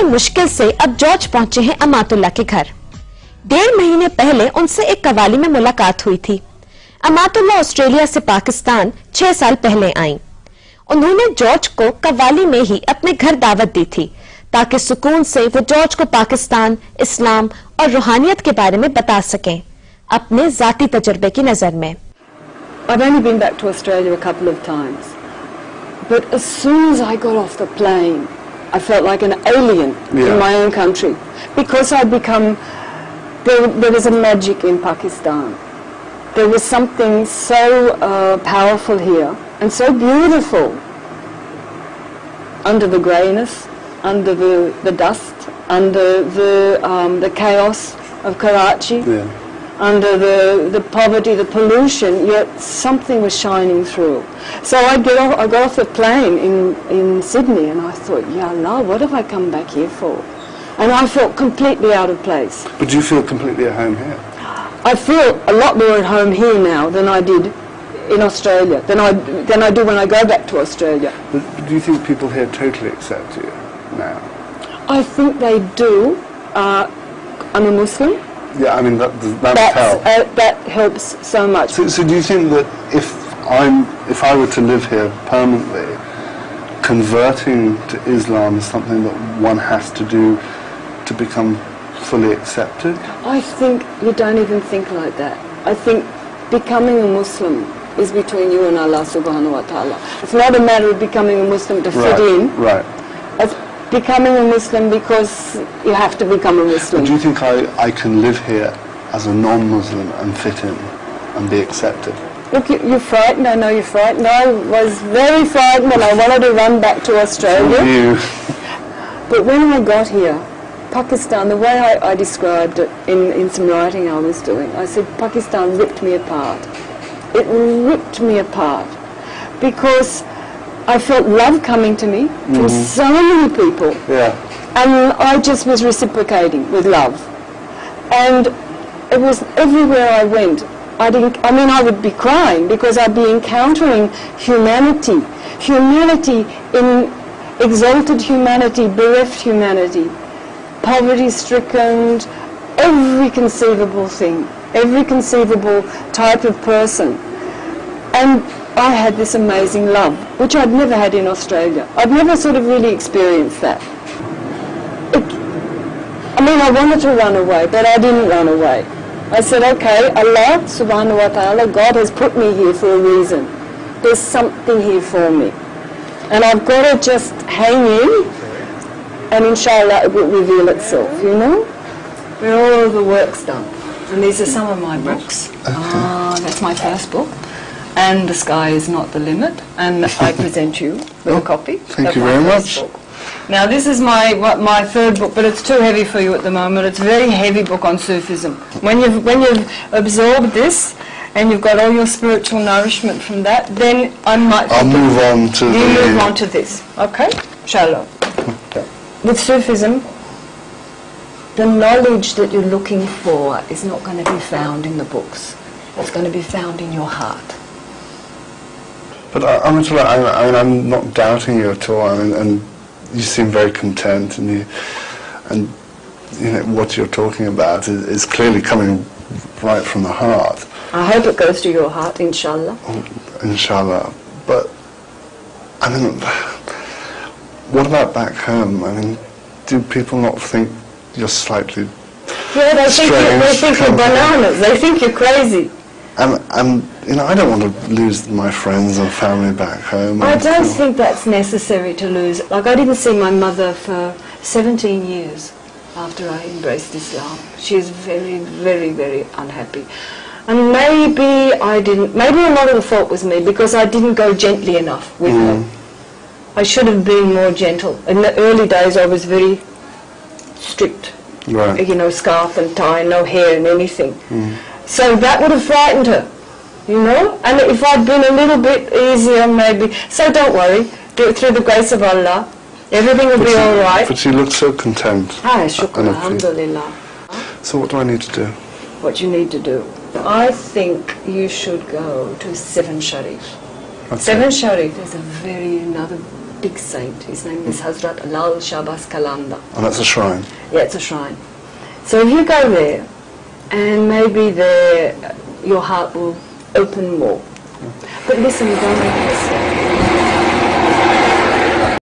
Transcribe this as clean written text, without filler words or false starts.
और मुश्किल से अब जॉर्ज पहुंचे हैं अमातुल्लाह के घर। 1.5 महीने पहले उनसे एक कवाली में मुलाकात हुई थी। अमातुल्लाह ऑस्ट्रेलिया से पाकिस्तान 6 साल पहले आईं। उन्होंने जॉर्ज को कवाली में ही अपने घर दावत दी थी ताकि सुकून से वो जॉर्ज को पाकिस्तान, इस्लाम और रूहानियत के बारे में बता सकें अपने जाती तजुर्बे की नजर में। I've only been back to Australia a couple of times, but as soon as I got off the plane, I felt like an alien in my own country because I'd become. There was a magic in Pakistan. There was something so powerful here and so beautiful. Under the greyness, under the dust, under the chaos of Karachi. Under the poverty, the pollution, yet something was shining through. So I got off the plane in Sydney and I thought, Ya Allah, what have I come back here for? And I felt completely out of place. But do you feel completely at home here? I feel a lot more at home here now than I did in Australia, than I do when I go back to Australia. But do you think people here totally accept you now? I think they do. I'm a Muslim. Yeah, I mean that would help. That helps so much. So do you think that if I were to live here permanently, converting to Islam is something that one has to do to become fully accepted? I think you don't even think like that. I think becoming a Muslim is between you and Allah subhanahu wa ta'ala. It's not a matter of becoming a Muslim to fit in. Right. It's becoming a Muslim because you have to become a Muslim. But do you think I can live here as a non-Muslim and fit in and be accepted? Look, you're frightened. I know you're frightened. I was very frightened and I wanted to run back to Australia. You. But when I got here, Pakistan, the way I described it in some writing I was doing, I said Pakistan ripped me apart. It ripped me apart because I felt love coming to me from so many people. And I just was reciprocating with love. And it was everywhere I went. I would be crying because I'd be encountering humanity. Humanity in exalted humanity, bereft humanity, poverty-stricken, every conceivable thing, every conceivable type of person. And I had this amazing love, which I'd never had in Australia. I'd never sort of really experienced that. I wanted to run away, but I didn't run away. I said, okay, Allah subhanahu wa ta'ala, God has put me here for a reason. There's something here for me. And I've got to just hang in, and inshallah it will reveal itself, you know? Where all the work's done. And these are some of my books. That's my first book. And The Sky Is Not the Limit, and I present you with a copy. Thank you very much. Now this is my third book, but it's too heavy for you at the moment. It's a very heavy book on Sufism. When you've absorbed this and you've got all your spiritual nourishment from that, then I might. I'll move on to. You move on to this, okay? Shalom. With Sufism, the knowledge that you're looking for is not going to be found in the books. It's going to be found in your heart. But I'm not doubting you at all. And you seem very content, and what you're talking about is clearly coming right from the heart. I hope it goes to your heart, inshallah. Inshallah. But what about back home? Do people not think you're slightly they strange? think you're bananas. They think you're crazy. And I don't want to lose my friends and family back home. I don't think that's necessary to lose. Like, I didn't see my mother for 17 years after I embraced Islam. She is very, very, very unhappy. And maybe a lot of the fault was me because I didn't go gently enough with her. I should have been more gentle. In the early days I was very strict. Right. Scarf and tie, no hair and anything. So that would have frightened her, and if I'd been a little bit easier maybe. So don't worry, do it through the grace of Allah, everything will be all right. But she looks so content. Shukr, alhamdulillah. So what do I need to do? What you need to do? I think you should go to 7 Sharif. Okay. 7 Sharif is another big saint. His name is Hazrat Lal Shahbaz Kalanda. And that's a shrine. Yeah, it's a shrine. So if you go there, and maybe there your heart will open more. But listen, don't make a mistake.